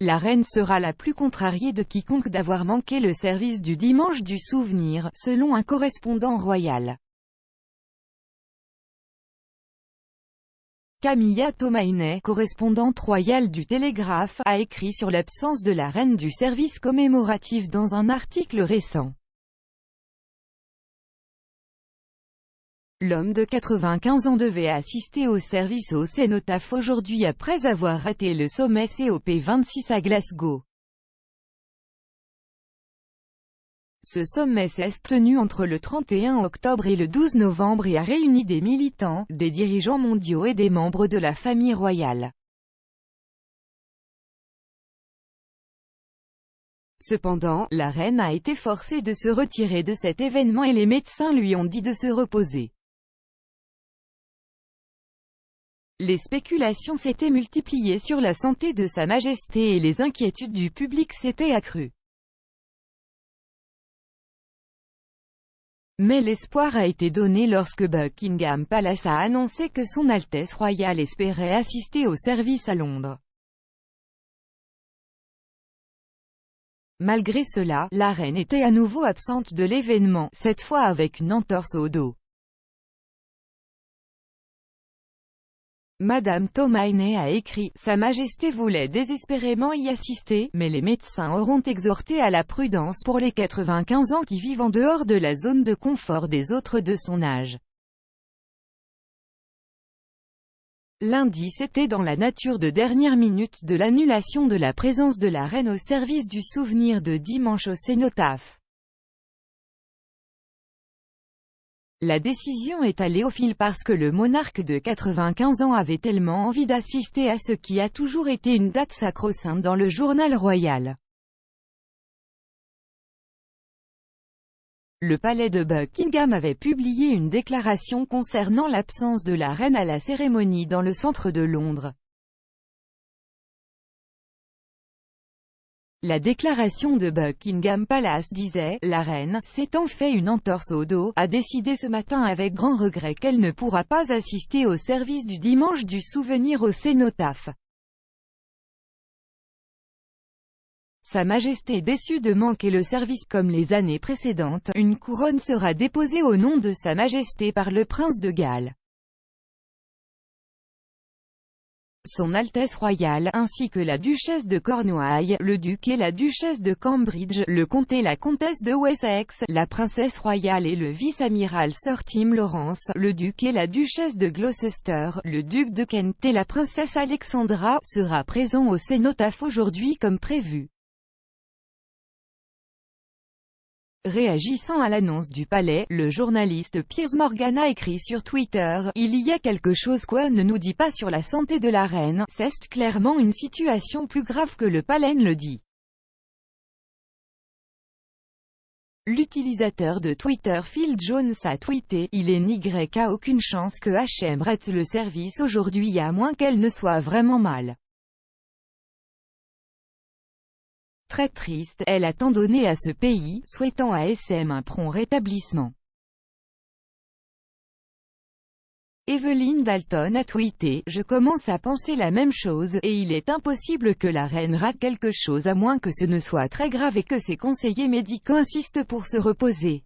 la reine sera la plus contrariée de quiconque d'avoir manqué le service du dimanche du souvenir, selon un correspondant royal. Camilla Tomaine, correspondante royale du Télégraphe, a écrit sur l'absence de la reine du service commémoratif dans un article récent. L'homme de 95 ans devait assister au service au cénotaphe aujourd'hui après avoir raté le sommet COP26 à Glasgow. Ce sommet s'est tenu entre le 31 octobre et le 12 novembre et a réuni des militants, des dirigeants mondiaux et des membres de la famille royale. Cependant, la reine a été forcée de se retirer de cet événement et les médecins lui ont dit de se reposer. Les spéculations s'étaient multipliées sur la santé de Sa Majesté et les inquiétudes du public s'étaient accrues. Mais l'espoir a été donné lorsque Buckingham Palace a annoncé que Son Altesse royale espérait assister au service à Londres. Malgré cela, la reine était à nouveau absente de l'événement, cette fois avec une entorse au dos. Madame Tomaine a écrit « Sa Majesté voulait désespérément y assister, mais les médecins auront exhorté à la prudence pour les 95 ans qui vivent en dehors de la zone de confort des autres de son âge. » L'indice était dans la nature de dernière minute de l'annulation de la présence de la reine au service du souvenir de dimanche au cénotaphe. La décision est allée au fil parce que le monarque de 95 ans avait tellement envie d'assister à ce qui a toujours été une date sacro-sainte dans le journal royal. Le palais de Buckingham avait publié une déclaration concernant l'absence de la reine à la cérémonie dans le centre de Londres. La déclaration de Buckingham Palace disait « La reine, s'étant fait une entorse au dos, a décidé ce matin avec grand regret qu'elle ne pourra pas assister au service du dimanche du souvenir au cénotaphe. Sa Majesté déçue de manquer le service comme les années précédentes, une couronne sera déposée au nom de Sa Majesté par le prince de Galles. Son Altesse royale, ainsi que la duchesse de Cornouailles, le duc et la duchesse de Cambridge, le comte et la comtesse de Wessex, la princesse royale et le vice-amiral Sir Tim Lawrence, le duc et la duchesse de Gloucester, le duc de Kent et la princesse Alexandra, sera présent au cénotaphe aujourd'hui comme prévu. Réagissant à l'annonce du palais, le journaliste Piers Morgan a écrit sur Twitter « Il y a quelque chose qu'on ne nous dit pas sur la santé de la reine, c'est clairement une situation plus grave que le palais ne le dit. » L'utilisateur de Twitter Phil Jones a tweeté « Il n'y a aucune chance que HM rate le service aujourd'hui à moins qu'elle ne soit vraiment mal. Très triste, elle a tant donné à ce pays, souhaitant à SM un prompt rétablissement. » Evelyn Dalton a tweeté « Je commence à penser la même chose, et il est impossible que la reine rate quelque chose à moins que ce ne soit très grave et que ses conseillers médicaux insistent pour se reposer. »